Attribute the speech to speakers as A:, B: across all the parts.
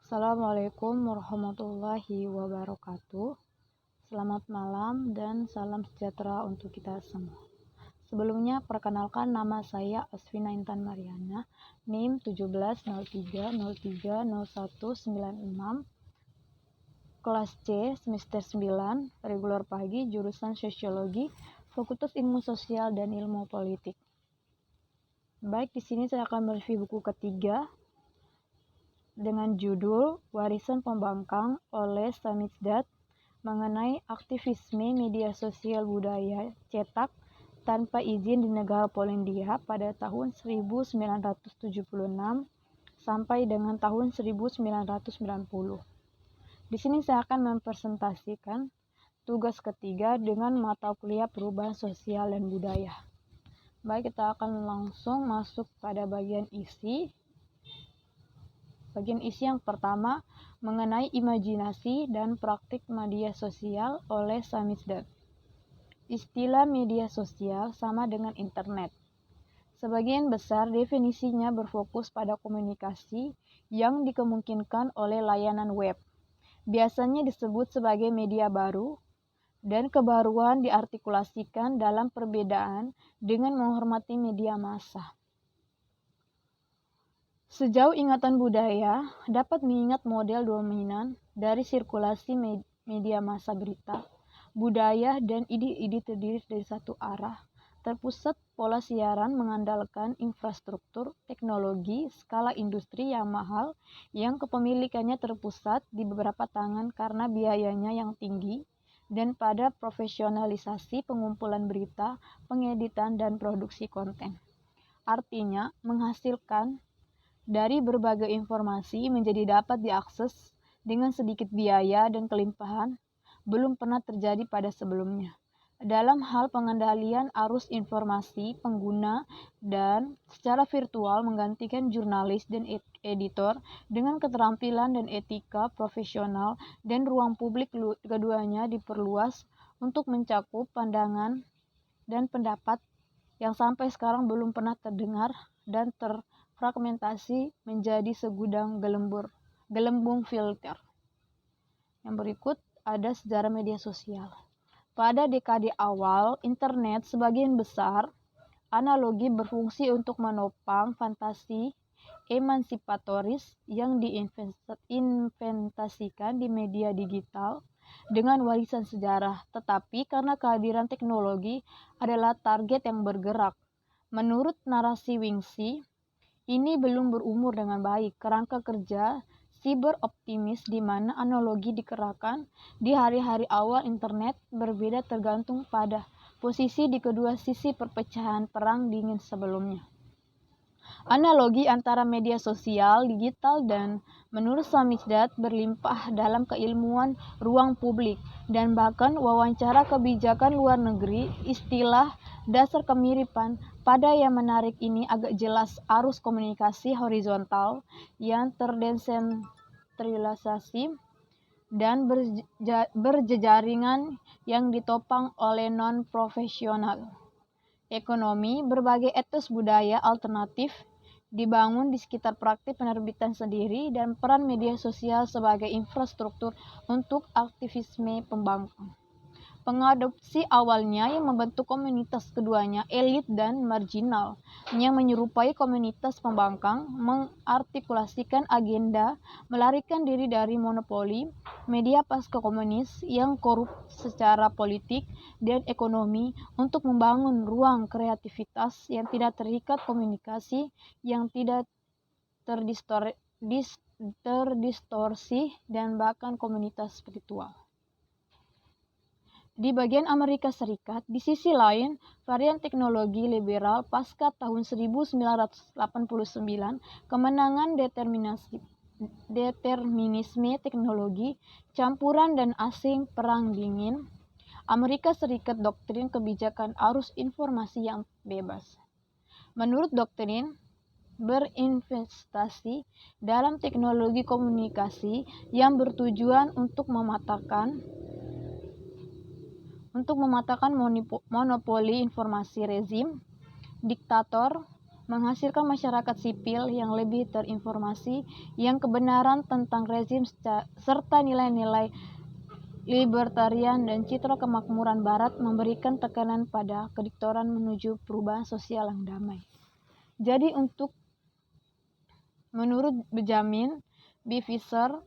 A: Assalamualaikum warahmatullahi wabarakatuh. Selamat malam dan salam sejahtera untuk kita semua. Sebelumnya, perkenalkan nama saya Asvina Intan Mariana, NIM 1703030196, kelas C, semester 9, regular pagi, jurusan Sosiologi, Fakultas Ilmu Sosial dan Ilmu Politik. Baik, di sini saya akan mereview buku ketiga dengan judul Warisan Pembangkang oleh Samizdat mengenai aktivisme media sosial budaya cetak tanpa izin di negara Polandia pada tahun 1976 sampai dengan tahun 1990. Di sini saya akan mempresentasikan tugas ketiga dengan mata kuliah perubahan sosial dan budaya. Baik, kita akan langsung masuk pada bagian isi. Bagian isi yang pertama mengenai imajinasi dan praktik media sosial oleh Samizdat. Istilah media sosial sama dengan internet. Sebagian besar definisinya berfokus pada komunikasi yang dikemungkinkan oleh layanan web. Biasanya disebut sebagai media baru, dan kebaruan diartikulasikan dalam perbedaan dengan menghormati media massa. Sejauh ingatan budaya dapat mengingat model dominan dari sirkulasi media massa berita, budaya dan ide-ide terdiri dari satu arah, terpusat pola siaran mengandalkan infrastruktur, teknologi, skala industri yang mahal, yang kepemilikannya terpusat di beberapa tangan karena biayanya yang tinggi, dan pada profesionalisasi pengumpulan berita, pengeditan, dan produksi konten. Artinya, menghasilkan dari berbagai informasi menjadi dapat diakses dengan sedikit biaya dan kelimpahan belum pernah terjadi pada sebelumnya. Dalam hal pengendalian arus informasi, pengguna dan secara virtual menggantikan jurnalis dan editor dengan keterampilan dan etika profesional, dan ruang publik keduanya diperluas untuk mencakup pandangan dan pendapat yang sampai sekarang belum pernah terdengar dan terfragmentasi menjadi segudang gelembung filter. Yang berikut ada sejarah media sosial. Pada dekade awal internet, sebagian besar analogi berfungsi untuk menopang fantasi emansipatoris yang diinvestasikan di media digital dengan warisan sejarah, tetapi karena kehadiran teknologi adalah target yang bergerak. Menurut narasi Wingsi, ini belum berumur dengan baik. Kerangka kerja siber optimis di mana analogi dikerahkan di hari-hari awal internet berbeda tergantung pada posisi di kedua sisi perpecahan perang dingin sebelumnya. Analogi antara media sosial, digital, dan menurut Samizdat berlimpah dalam keilmuan ruang publik dan bahkan wawancara kebijakan luar negeri. Istilah dasar kemiripan pada yang menarik ini agak jelas arus komunikasi horizontal yang terdesentralisasi dan berjejaringan yang ditopang oleh non-profesional. Ekonomi, berbagai etos budaya alternatif dibangun di sekitar praktik penerbitan sendiri dan peran media sosial sebagai infrastruktur untuk aktivisme pembangkang. Pengadopsi awalnya yang membentuk komunitas keduanya elit dan marginal, yang menyerupai komunitas pembangkang, mengartikulasikan agenda melarikan diri dari monopoli media pasca komunis yang korup secara politik dan ekonomi untuk membangun ruang kreativitas yang tidak terikat, komunikasi yang tidak terdistorsi, dan bahkan komunitas spiritual. Di bagian Amerika Serikat, di sisi lain, varian teknologi liberal pasca tahun 1989, kemenangan determinisme teknologi, campuran dan asing, perang dingin, Amerika Serikat doktrin kebijakan arus informasi yang bebas. Menurut doktrin, berinvestasi dalam teknologi komunikasi yang bertujuan untuk mematahkan monopoli informasi rezim diktator menghasilkan masyarakat sipil yang lebih terinformasi, yang kebenaran tentang rezim serta nilai-nilai libertarian dan citra kemakmuran Barat memberikan tekanan pada kediktoran menuju perubahan sosial yang damai. Jadi menurut Benjamin B. Fisher,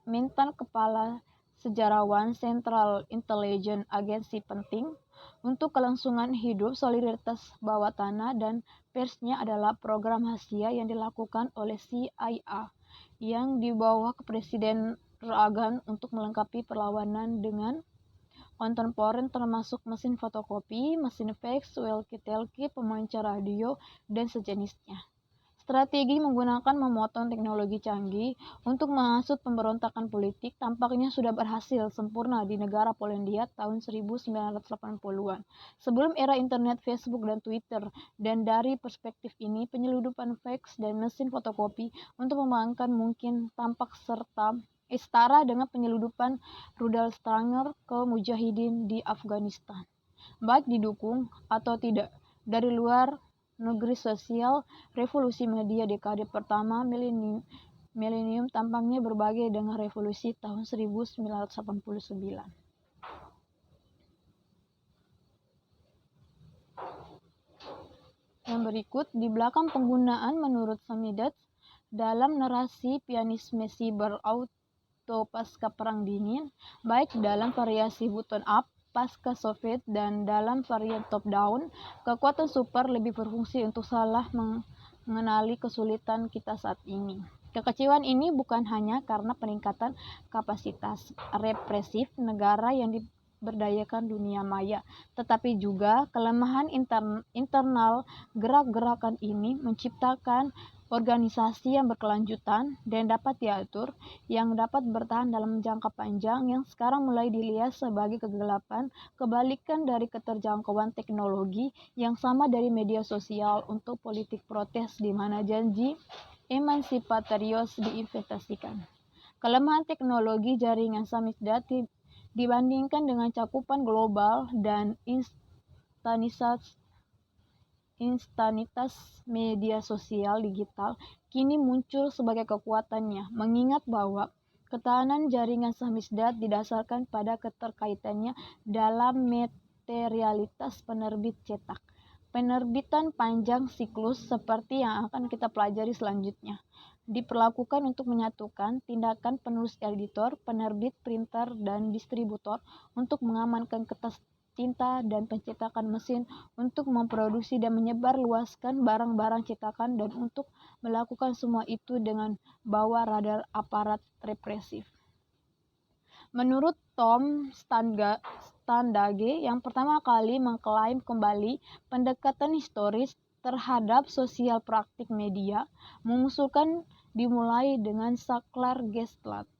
A: mantan kepala sejarawan Central Intelligence Agency, penting untuk kelangsungan hidup solidaritas bawah tanah dan persnya adalah program rahasia yang dilakukan oleh CIA yang dibawa ke Presiden Reagan untuk melengkapi perlawanan dengan kontemporer termasuk mesin fotokopi, mesin fax, walkie-talkie, pemancar radio, dan sejenisnya. Strategi menggunakan memotong teknologi canggih untuk menghasut pemberontakan politik tampaknya sudah berhasil sempurna di negara Polandia tahun 1980-an, sebelum era internet, Facebook, dan Twitter. Dan dari perspektif ini, penyelundupan fax dan mesin fotokopi untuk membayangkan mungkin tampak setara dengan penyelundupan rudal Stanger ke mujahidin di Afghanistan, baik didukung atau tidak dari luar negeri. Sosial revolusi media dekade pertama milenium tampaknya berbeda dengan revolusi tahun 1989. Yang berikut, di belakang penggunaan menurut Samidat dalam narasi pianisme cyber auto pasca Perang Dingin, baik dalam variasi button up pasca Soviet dan dalam varian top-down, kekuatan super lebih berfungsi untuk salah mengenali kesulitan kita saat ini. Kekecewaan ini bukan hanya karena peningkatan kapasitas represif negara yang diberdayakan dunia maya, tetapi juga kelemahan internal gerak-gerakan ini menciptakan organisasi yang berkelanjutan dan dapat diatur, yang dapat bertahan dalam jangka panjang, yang sekarang mulai dilihat sebagai kegelapan, kebalikan dari keterjangkauan teknologi yang sama dari media sosial untuk politik protes di mana janji emansipatorius diinvestasikan. Kelemahan teknologi jaringan Samizdat dibandingkan dengan cakupan global dan instanitas media sosial digital kini muncul sebagai kekuatannya, mengingat bahwa ketahanan jaringan Samizdat didasarkan pada keterkaitannya dalam materialitas penerbit cetak. Penerbitan panjang siklus seperti yang akan kita pelajari selanjutnya diperlakukan untuk menyatukan tindakan penulis, editor, penerbit, printer, dan distributor untuk mengamankan kertas tinta dan pencetakan mesin, untuk memproduksi dan menyebarluaskan barang-barang cetakan, dan untuk melakukan semua itu dengan bawah radar aparat represif. Menurut Tom Standage yang pertama kali mengklaim kembali pendekatan historis terhadap sosial praktik media, mengusulkan dimulai dengan saklar Gestalt,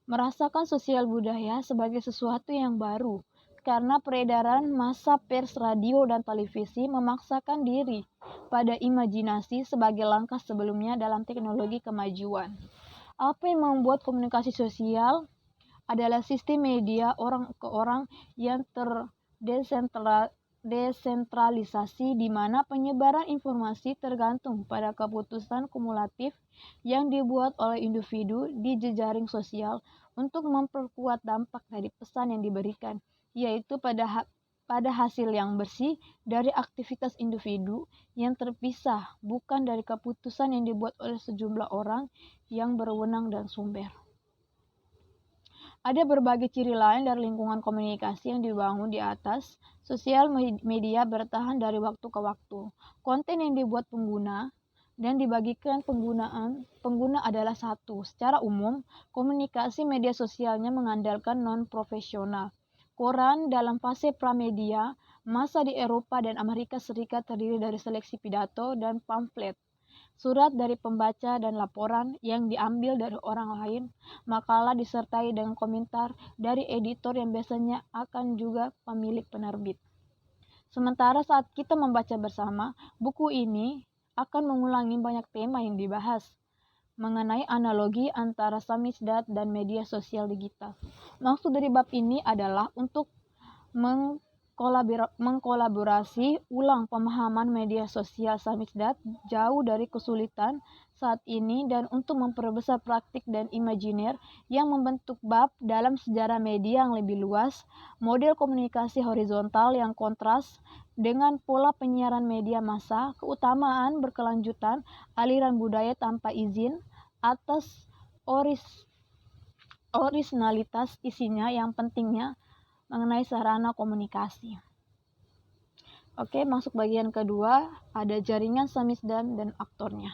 A: merasakan sosial budaya sebagai sesuatu yang baru, karena peredaran massa pers, radio, dan televisi memaksakan diri pada imajinasi sebagai langkah sebelumnya dalam teknologi kemajuan. Apa yang membuat komunikasi sosial adalah sistem media orang ke orang yang terdesentralisasi, di mana penyebaran informasi tergantung pada keputusan kumulatif yang dibuat oleh individu di jejaring sosial untuk memperkuat dampak dari pesan yang diberikan, yaitu pada hasil yang bersih dari aktivitas individu yang terpisah, bukan dari keputusan yang dibuat oleh sejumlah orang yang berwenang dan sumber. Ada berbagai ciri lain dari lingkungan komunikasi yang dibangun di atas. Sosial media bertahan dari waktu ke waktu. Konten yang dibuat pengguna dan dibagikan pengguna adalah satu. Secara umum, komunikasi media sosialnya mengandalkan non-profesional. Koran dalam fase pramedia, masa di Eropa dan Amerika Serikat terdiri dari seleksi pidato dan pamflet, surat dari pembaca, dan laporan yang diambil dari orang lain. Makalah disertai dengan komentar dari editor yang biasanya akan juga pemilik penerbit. Sementara saat kita membaca bersama, buku ini akan mengulangi banyak tema yang dibahas mengenai analogi antara Samizdat dan media sosial digital. Maksud dari bab ini adalah untuk mengkolaborasi ulang pemahaman media sosial Samizdat jauh dari kesulitan saat ini dan untuk memperbesar praktik dan imajiner yang membentuk bab dalam sejarah media yang lebih luas, model komunikasi horizontal yang kontras dengan pola penyiaran media massa, keutamaan berkelanjutan, aliran budaya tanpa izin, atas orisinalitas isinya yang pentingnya mengenai sarana komunikasi. Oke, masuk bagian kedua, ada jaringan Samizdat dan aktornya.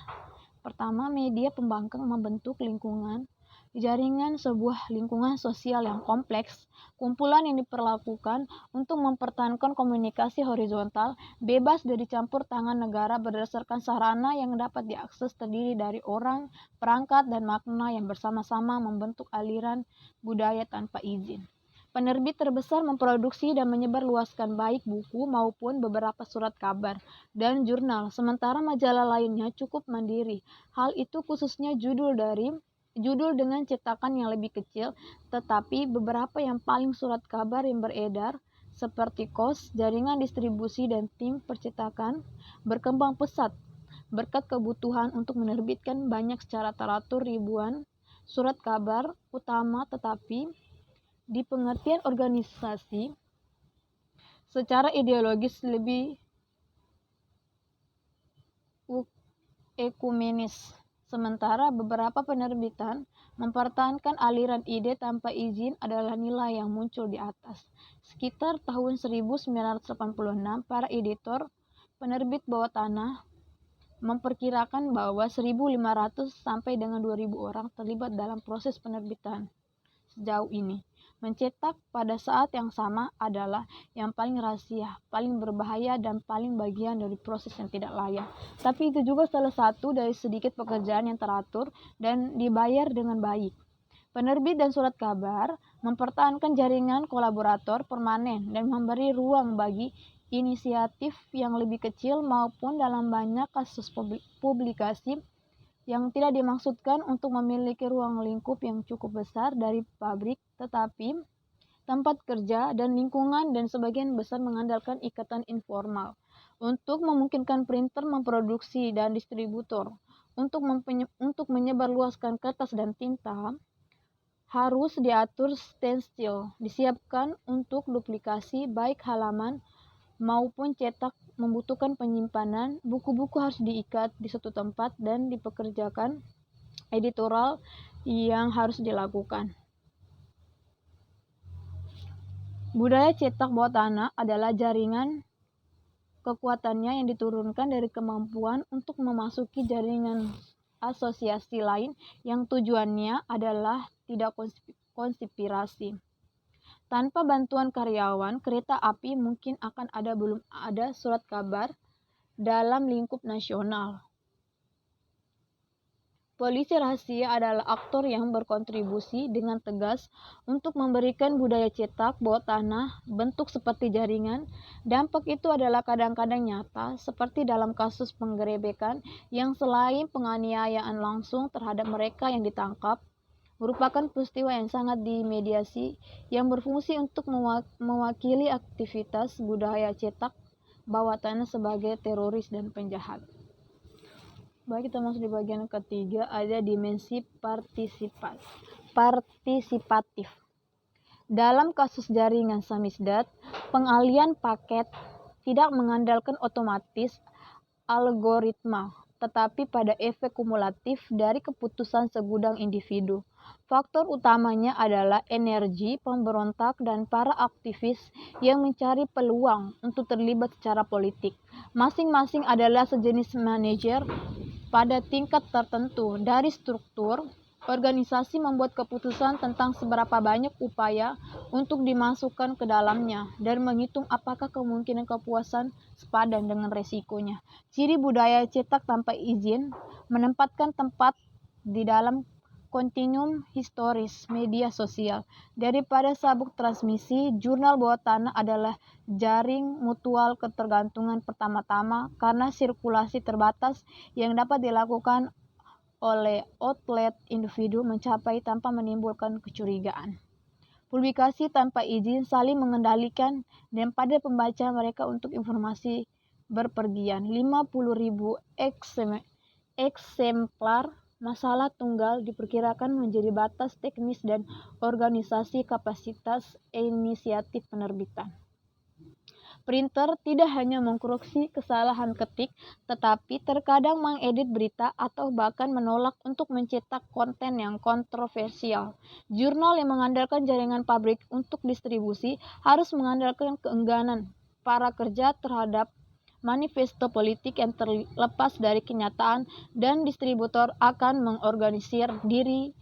A: Pertama, media pembangkang membentuk lingkungan. Jaringan sebuah lingkungan sosial yang kompleks, kumpulan yang diperlakukan untuk mempertahankan komunikasi horizontal, bebas dari campur tangan negara berdasarkan sarana yang dapat diakses terdiri dari orang, perangkat, dan makna yang bersama-sama membentuk aliran budaya tanpa izin. Penerbit terbesar memproduksi dan menyebarluaskan baik buku maupun beberapa surat kabar dan jurnal, sementara majalah lainnya cukup mandiri. Hal itu khususnya judul dengan cetakan yang lebih kecil, tetapi beberapa yang paling surat kabar yang beredar, seperti KOS, jaringan distribusi dan tim percetakan, berkembang pesat berkat kebutuhan untuk menerbitkan banyak secara teratur ribuan surat kabar utama, tetapi di pengertian organisasi secara ideologis lebih ekumenis. Sementara beberapa penerbitan mempertahankan aliran ide tanpa izin adalah nilai yang muncul di atas. Sekitar tahun 1986, para editor penerbit bawah tanah memperkirakan bahwa 1.500 sampai dengan 2.000 orang terlibat dalam proses penerbitan. Sejauh ini, mencetak pada saat yang sama adalah yang paling rahasia, paling berbahaya, dan paling bagian dari proses yang tidak layak. Tapi itu juga salah satu dari sedikit pekerjaan yang teratur dan dibayar dengan baik. Penerbit dan surat kabar mempertahankan jaringan kolaborator permanen dan memberi ruang bagi inisiatif yang lebih kecil maupun dalam banyak kasus publikasi yang tidak dimaksudkan untuk memiliki ruang lingkup yang cukup besar dari pabrik, tetapi tempat kerja dan lingkungan, dan sebagian besar mengandalkan ikatan informal untuk memungkinkan printer memproduksi dan distributor untuk menyebarluaskan kertas dan tinta harus diatur standstill, disiapkan untuk duplikasi baik halaman maupun cetak, membutuhkan penyimpanan. Buku-buku harus diikat di suatu tempat dan dipekerjakan editorial yang harus dilakukan. Budaya cetak bawah tanah adalah jaringan kekuatannya yang diturunkan dari kemampuan untuk memasuki jaringan asosiasi lain yang tujuannya adalah tidak konspirasi. Tanpa bantuan karyawan kereta api mungkin belum ada surat kabar dalam lingkup nasional. Polisi rahasia adalah aktor yang berkontribusi dengan tegas untuk memberikan budaya cetak bawah tanah bentuk seperti jaringan. Dampak itu adalah kadang-kadang nyata, seperti dalam kasus penggerebekan yang selain penganiayaan langsung terhadap mereka yang ditangkap, merupakan peristiwa yang sangat dimediasi yang berfungsi untuk mewakili aktivitas budaya cetak bawah tanah sebagai teroris dan penjahat. Baik, kita masuk di bagian ketiga, ada dimensi partisipatif. Dalam kasus jaringan Samizdat, pengalian paket tidak mengandalkan otomatis algoritma, tetapi pada efek kumulatif dari keputusan segudang individu. Faktor utamanya adalah energi pemberontak dan para aktivis yang mencari peluang untuk terlibat secara politik. Masing-masing adalah sejenis manajer pada tingkat tertentu dari struktur organisasi, membuat keputusan tentang seberapa banyak upaya untuk dimasukkan ke dalamnya dan menghitung apakah kemungkinan kepuasan sepadan dengan resikonya. Ciri budaya cetak tanpa izin menempatkan tempat di dalam kontinuum historis media sosial. Daripada sabuk transmisi, jurnal bawah tanah adalah jaring mutual ketergantungan pertama-tama karena sirkulasi terbatas yang dapat dilakukan oleh outlet individu mencapai tanpa menimbulkan kecurigaan. publikasi tanpa izin, saling mengendalikan, dan pada pembaca mereka untuk informasi berpergian. 50.000 eksemplar masalah tunggal diperkirakan menjadi batas teknis dan organisasi kapasitas inisiatif penerbitan. Printer tidak hanya mengkoreksi kesalahan ketik, tetapi terkadang mengedit berita atau bahkan menolak untuk mencetak konten yang kontroversial. Jurnal yang mengandalkan jaringan pabrik untuk distribusi harus mengandalkan keengganan para kerja terhadap manifesto politik yang terlepas dari kenyataan, dan distributor akan mengorganisir diri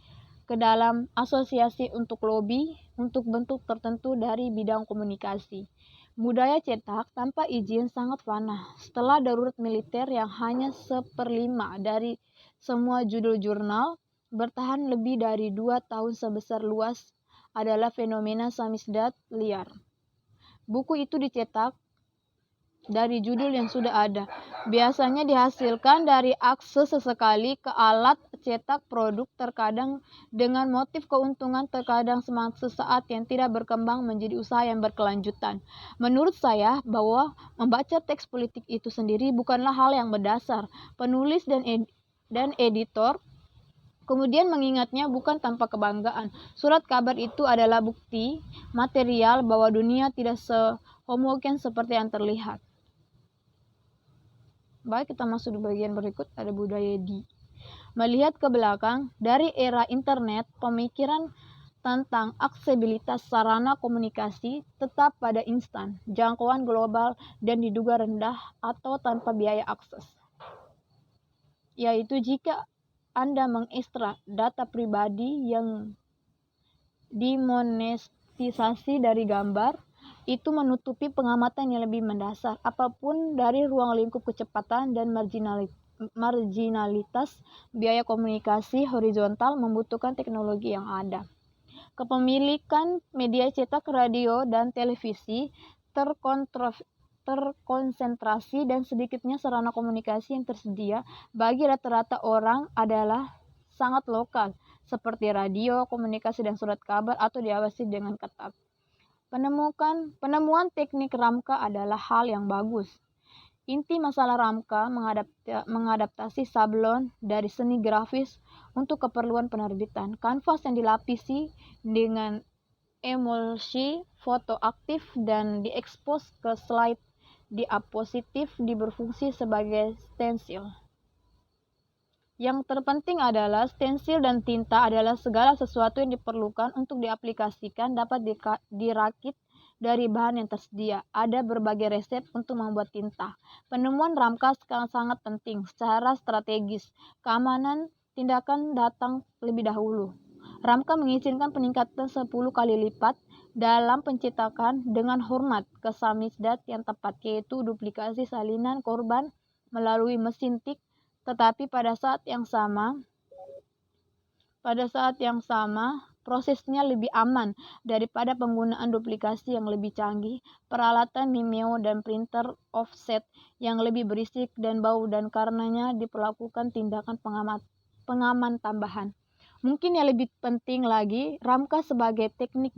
A: ke dalam asosiasi untuk lobby untuk bentuk tertentu dari bidang komunikasi. Budaya cetak tanpa izin sangat fana. Setelah darurat militer yang hanya 1/5 dari semua judul jurnal bertahan lebih dari 2 tahun sebesar luas adalah fenomena samizdat liar. Buku itu dicetak dari judul yang sudah ada. Biasanya dihasilkan dari akses sesekali ke alat cetak produk, terkadang dengan motif keuntungan, terkadang semangat sesaat yang tidak berkembang menjadi usaha yang berkelanjutan. Menurut saya bahwa membaca teks politik itu sendiri bukanlah hal yang berdasar. Penulis dan editor kemudian mengingatnya bukan tanpa kebanggaan. Surat kabar itu adalah bukti material bahwa dunia tidak sehomogen seperti yang terlihat. Baik, kita masuk di bagian berikut, ada budaya di. Melihat ke belakang, dari era internet, pemikiran tentang aksesibilitas sarana komunikasi tetap pada instan, jangkauan global, dan diduga rendah atau tanpa biaya akses. Yaitu jika Anda mengekstrak data pribadi yang dimonetisasi dari gambar, itu menutupi pengamatan yang lebih mendasar. Apapun dari ruang lingkup kecepatan dan marginalitas, biaya komunikasi horizontal membutuhkan teknologi yang ada. Kepemilikan media cetak, radio, dan televisi terkonsentrasi, dan sedikitnya sarana komunikasi yang tersedia bagi rata-rata orang adalah sangat lokal, seperti radio, komunikasi, dan surat kabar, atau diawasi dengan ketat. Penemuan teknik Ramka adalah hal yang bagus. Inti masalah Ramka mengadaptasi sablon dari seni grafis untuk keperluan penerbitan. Kanvas yang dilapisi dengan emulsi foto aktif dan diekspos ke slide diapositif berfungsi sebagai stensil. Yang terpenting adalah stensil dan tinta adalah segala sesuatu yang diperlukan untuk diaplikasikan dapat dirakit dari bahan yang tersedia. Ada berbagai resep untuk membuat tinta. Penemuan Ramka sangat penting secara strategis. Keamanan tindakan datang lebih dahulu. Ramka mengizinkan peningkatan 10 kali lipat dalam pencetakan dengan hormat ke samizdat yang tepat, yaitu duplikasi salinan korban melalui mesin tik. Tetapi pada saat yang sama, prosesnya lebih aman daripada penggunaan duplikasi yang lebih canggih, peralatan Mimeo, dan printer offset yang lebih berisik dan bau, dan karenanya diperlakukan tindakan pengaman tambahan. Mungkin yang lebih penting lagi, Ramka sebagai teknik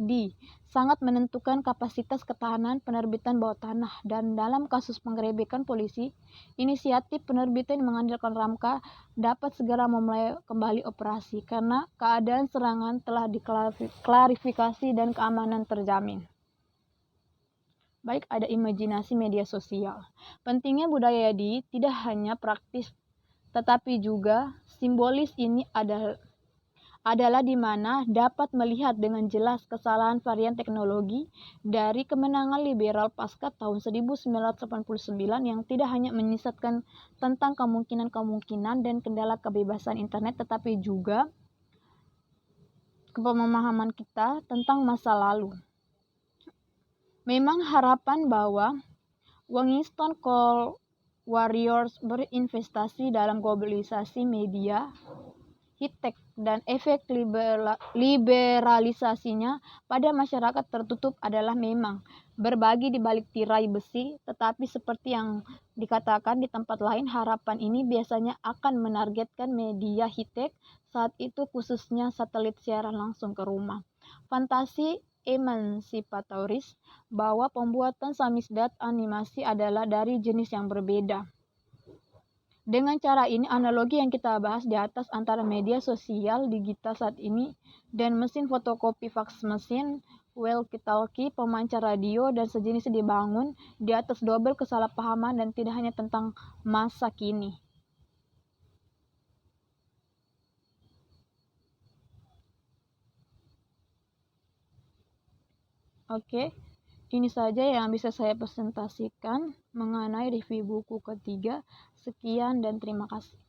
A: sangat menentukan kapasitas ketahanan penerbitan bawah tanah, dan dalam kasus penggerebekan polisi, inisiatif penerbitan yang mengandalkan Ramka dapat segera memulai kembali operasi karena keadaan serangan telah diklarifikasi dan keamanan terjamin. Baik, ada imajinasi media sosial. Pentingnya budaya tidak hanya praktis tetapi juga simbolis. Ini adalah di mana dapat melihat dengan jelas kesalahan varian teknologi dari kemenangan liberal pasca tahun 1989 yang tidak hanya menyesatkan tentang kemungkinan-kemungkinan dan kendala kebebasan internet, tetapi juga pemahaman kita tentang masa lalu. Memang harapan bahwa Winston Call Warriors berinvestasi dalam globalisasi media high-tech dan efek liberalisasinya pada masyarakat tertutup adalah memang berbagi di balik tirai besi, tetapi seperti yang dikatakan di tempat lain, harapan ini biasanya akan menargetkan media high-tech saat itu, khususnya satelit siaran langsung ke rumah. Fantasi emansipatoris bahwa pembuatan samizdat animasi adalah dari jenis yang berbeda. Dengan cara ini, analogi yang kita bahas di atas antara media sosial digital saat ini dan mesin fotokopi fax mesin, walkie-talkie, pemancar radio, dan sejenisnya dibangun di atas double kesalahpahaman dan tidak hanya tentang masa kini. Oke, ini saja yang bisa saya presentasikan mengenai review buku ketiga. Sekian dan terima kasih.